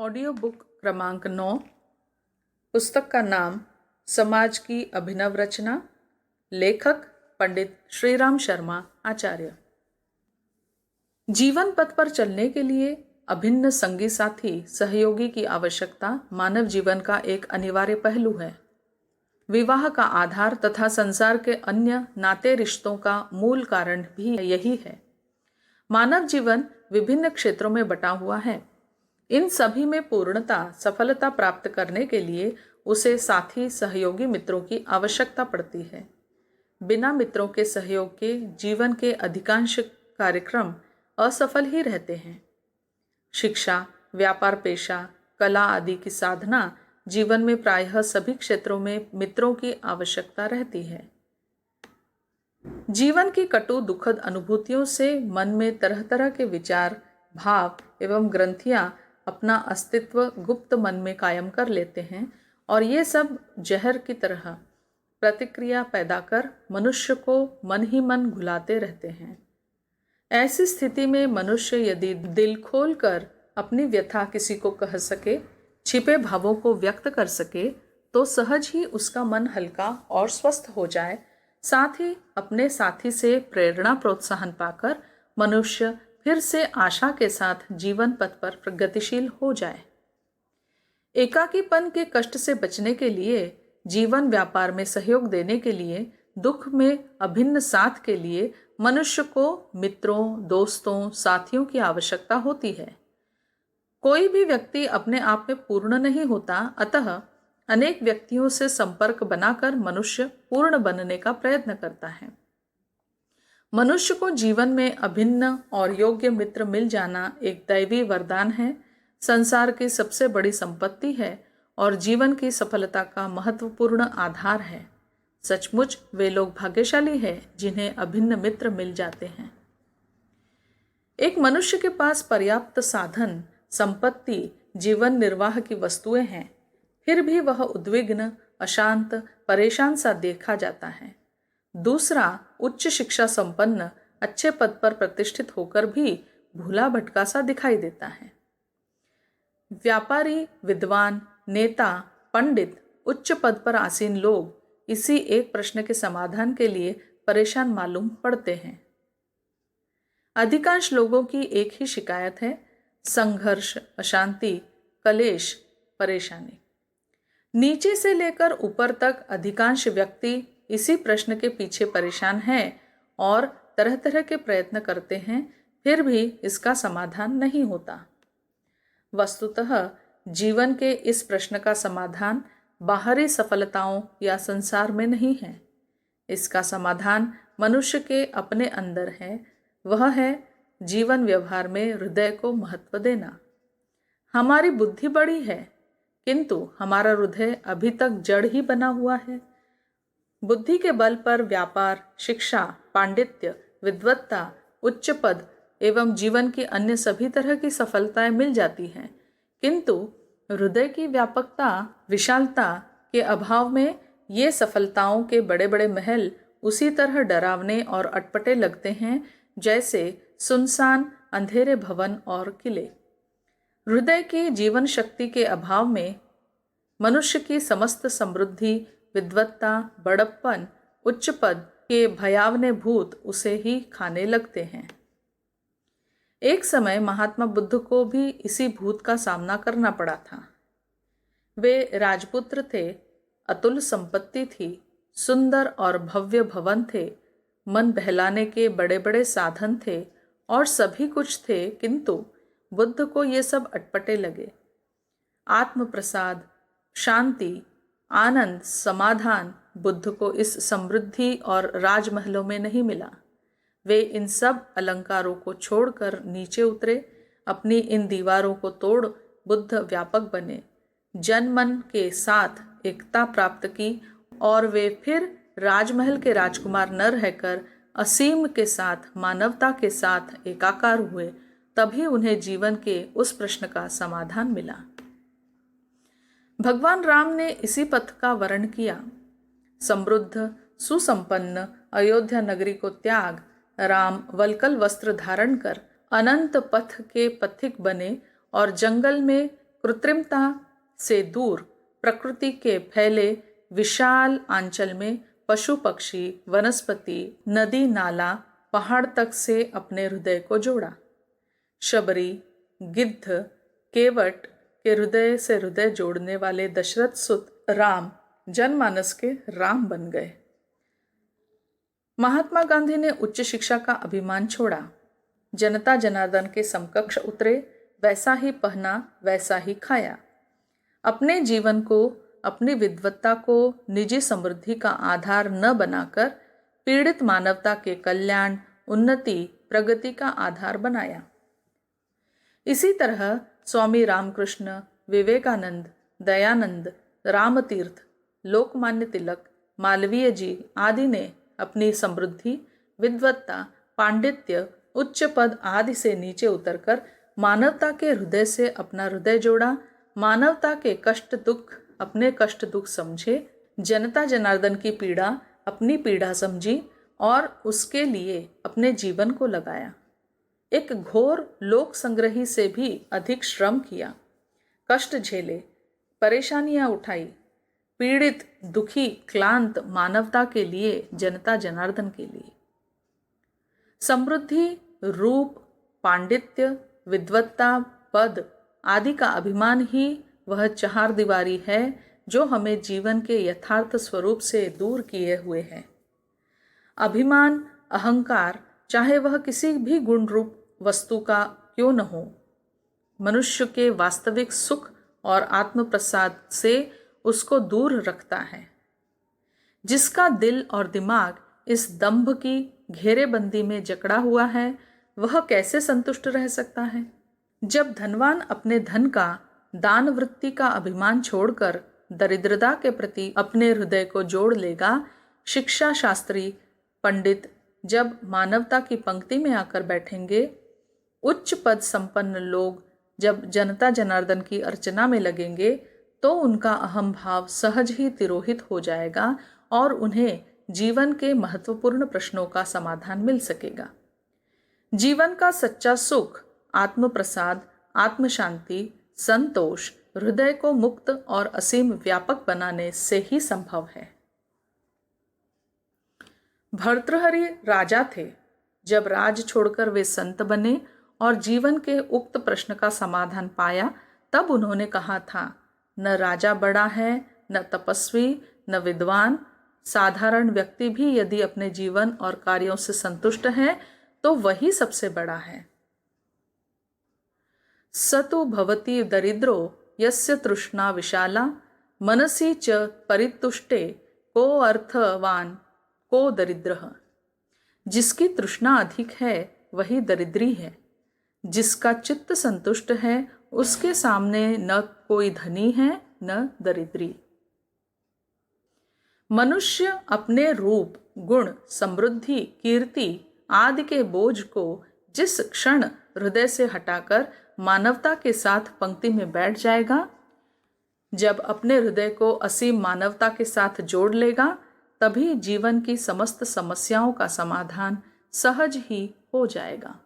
Audio book क्रमांक 9। पुस्तक का नाम समाज की अभिनव रचना। लेखक पंडित श्रीराम शर्मा आचार्य। जीवन पथ पर चलने के लिए अभिन्न संगी साथी सहयोगी की आवश्यकता मानव जीवन का एक अनिवार्य पहलू है। विवाह का आधार तथा संसार के अन्य नाते रिश्तों का मूल कारण भी यही है। मानव जीवन विभिन्न क्षेत्रों में बटा हुआ है। इन सभी में पूर्णता सफलता प्राप्त करने के लिए उसे साथी सहयोगी मित्रों की आवश्यकता पड़ती है। बिना मित्रों के सहयोग के जीवन के अधिकांश कार्यक्रम असफल ही रहते हैं। शिक्षा, व्यापार, पेशा, कला आदि की साधना जीवन में प्रायः सभी क्षेत्रों में मित्रों की आवश्यकता रहती है। जीवन की कटु दुखद अनुभूतियों से मन में तरह तरह के विचार, भाव एवं ग्रंथियां अपना अस्तित्व गुप्त मन में कायम कर लेते हैं और ये सब जहर की तरह प्रतिक्रिया पैदा कर मनुष्य को मन ही मन घुलाते रहते हैं। ऐसी स्थिति में मनुष्य यदि दिल खोल कर अपनी व्यथा किसी को कह सके, छिपे भावों को व्यक्त कर सके, तो सहज ही उसका मन हल्का और स्वस्थ हो जाए। साथ ही अपने साथी से प्रेरणा प्रोत्साहन पाकर मनुष्य फिर से आशा के साथ जीवन पथ पर प्रगतिशील हो जाए। एकाकीपन के कष्ट से बचने के लिए, जीवन व्यापार में सहयोग देने के लिए, दुख में अभिन्न साथ के लिए मनुष्य को मित्रों, दोस्तों, साथियों की आवश्यकता होती है। कोई भी व्यक्ति अपने आप में पूर्ण नहीं होता, अतः अनेक व्यक्तियों से संपर्क बनाकर मनुष्य पूर्ण बनने का प्रयत्न करता है। मनुष्य को जीवन में अभिन्न और योग्य मित्र मिल जाना एक दैवी वरदान है, संसार की सबसे बड़ी संपत्ति है और जीवन की सफलता का महत्वपूर्ण आधार है। सचमुच वे लोग भाग्यशाली हैं जिन्हें अभिन्न मित्र मिल जाते हैं। एक मनुष्य के पास पर्याप्त साधन, संपत्ति, जीवन निर्वाह की वस्तुएं हैं, फिर भी वह उद्विग्न, अशांत, परेशान सा देखा जाता है। दूसरा उच्च शिक्षा संपन्न, अच्छे पद पर प्रतिष्ठित होकर भी भूला भटका सा दिखाई देता है। व्यापारी, विद्वान, नेता, पंडित, उच्च पद पर आसीन लोग इसी एक प्रश्न के समाधान के लिए परेशान मालूम पड़ते हैं। अधिकांश लोगों की एक ही शिकायत है: संघर्ष, अशांति, कलेश, परेशानी। नीचे से लेकर ऊपर तक अधिकांश व्यक्ति इसी प्रश्न के पीछे परेशान हैं और तरह तरह के प्रयत्न करते हैं, फिर भी इसका समाधान नहीं होता। वस्तुतः जीवन के इस प्रश्न का समाधान बाहरी सफलताओं या संसार में नहीं है। इसका समाधान मनुष्य के अपने अंदर है। वह है जीवन व्यवहार में हृदय को महत्व देना। हमारी बुद्धि बड़ी है, किंतु हमारा हृदय अभी तक जड़ ही बना हुआ है। बुद्धि के बल पर व्यापार, शिक्षा, पांडित्य, विद्वत्ता, उच्च पद एवं जीवन की अन्य सभी तरह की सफलताएं मिल जाती हैं, किंतु हृदय की व्यापकता, विशालता के अभाव में ये सफलताओं के बड़े बड़े महल उसी तरह डरावने और अटपटे लगते हैं जैसे सुनसान अंधेरे भवन और किले। हृदय की जीवन शक्ति के अभाव में मनुष्य की समस्त समृद्धि, विद्वत्ता, बड़प्पन, उच्च पद के भयावने भूत उसे ही खाने लगते हैं। एक समय महात्मा बुद्ध को भी इसी भूत का सामना करना पड़ा था। वे राजपुत्र थे, अतुल संपत्ति थी, सुंदर और भव्य भवन थे, मन बहलाने के बड़े बड़े साधन थे और सभी कुछ थे, किंतु बुद्ध को ये सब अटपटे लगे। आत्म प्रसाद, शांति, आनंद, समाधान बुद्ध को इस समृद्धि और राजमहलों में नहीं मिला। वे इन सब अलंकारों को छोड़कर नीचे उतरे, अपनी इन दीवारों को तोड़ बुद्ध व्यापक बने, जन मन के साथ एकता प्राप्त की और वे फिर राजमहल के राजकुमार न रहकर असीम के साथ, मानवता के साथ एकाकार हुए। तभी उन्हें जीवन के उस प्रश्न का समाधान मिला। भगवान राम ने इसी पथ का वर्ण किया। समृद्ध, सुसंपन्न अयोध्या नगरी को त्याग राम वल्कल वस्त्र धारण कर अनंत पथ के पथिक बने और जंगल में कृत्रिमता से दूर प्रकृति के फैले विशाल आंचल में पशु पक्षी, वनस्पति, नदी नाला, पहाड़ तक से अपने हृदय को जोड़ा। शबरी, गिद्ध, केवट के हृदय से हृदय जोड़ने वाले दशरथ सुत राम जनमानस के राम बन गए। महात्मा गांधी ने उच्च शिक्षा का अभिमान छोड़ा, जनता जनार्दन के समकक्ष उतरे, वैसा ही पहना वैसा ही खाया। अपने जीवन को, अपनी विद्वत्ता को निजी समृद्धि का आधार न बनाकर पीड़ित मानवता के कल्याण, उन्नति, प्रगति का आधार बनाया। इसी तरह स्वामी रामकृष्ण, विवेकानंद, दयानंद, रामतीर्थ, लोकमान्य तिलक, मालवीय जी आदि ने अपनी समृद्धि, विद्वत्ता, पांडित्य, उच्च पद आदि से नीचे उतरकर मानवता के हृदय से अपना हृदय जोड़ा, मानवता के कष्ट दुख अपने कष्ट दुख समझे, जनता जनार्दन की पीड़ा अपनी पीड़ा समझी और उसके लिए अपने जीवन को लगाया। एक घोर लोक संग्रही से भी अधिक श्रम किया, कष्ट झेले, परेशानियां उठाई, पीड़ित, दुखी, क्लांत मानवता के लिए, जनता जनार्दन के लिए। समृद्धि, रूप, पांडित्य, विद्वत्ता, पद आदि का अभिमान ही वह चार दीवारी है जो हमें जीवन के यथार्थ स्वरूप से दूर किए हुए है। अभिमान, अहंकार, चाहे वह किसी भी गुण रूप वस्तु का क्यों न हो, मनुष्य के वास्तविक सुख और आत्म प्रसाद से उसको दूर रखता है। जिसका दिल और दिमाग इस दंभ की घेरेबंदी में जकड़ा हुआ है, वह कैसे संतुष्ट रह सकता है? जब धनवान अपने धन का, दान वृत्ति का अभिमान छोड़कर दरिद्रता के प्रति अपने हृदय को जोड़ लेगा, शिक्षा शास्त्री पंडित जब मानवता की पंक्ति में आकर बैठेंगे, उच्च पद संपन्न लोग जब जनता जनार्दन की अर्चना में लगेंगे, तो उनका अहम भाव सहज ही तिरोहित हो जाएगा और उन्हें जीवन के महत्वपूर्ण प्रश्नों का समाधान मिल सकेगा। जीवन का सच्चा सुख, आत्म प्रसाद, आत्म शांति, संतोष हृदय को मुक्त और असीम व्यापक बनाने से ही संभव है। भर्तृहरि राजा थे। जब राज छोड़कर वे संत बने और जीवन के उक्त प्रश्न का समाधान पाया, तब उन्होंने कहा था, न राजा बड़ा है, न तपस्वी, न विद्वान, साधारण व्यक्ति भी यदि अपने जीवन और कार्यों से संतुष्ट है तो वही सबसे बड़ा है। सतु भवति दरिद्रो यस्य तृष्णा विशाला, मनसि च परितुष्टे को अर्थवान को दरिद्रः। जिसकी तृष्णा अधिक है वही दरिद्री है, जिसका चित्त संतुष्ट है उसके सामने न कोई धनी है न दरिद्री। मनुष्य अपने रूप, गुण, समृद्धि, कीर्ति आदि के बोझ को जिस क्षण हृदय से हटाकर मानवता के साथ पंक्ति में बैठ जाएगा, जब अपने हृदय को असीम मानवता के साथ जोड़ लेगा, तभी जीवन की समस्त समस्याओं का समाधान सहज ही हो जाएगा।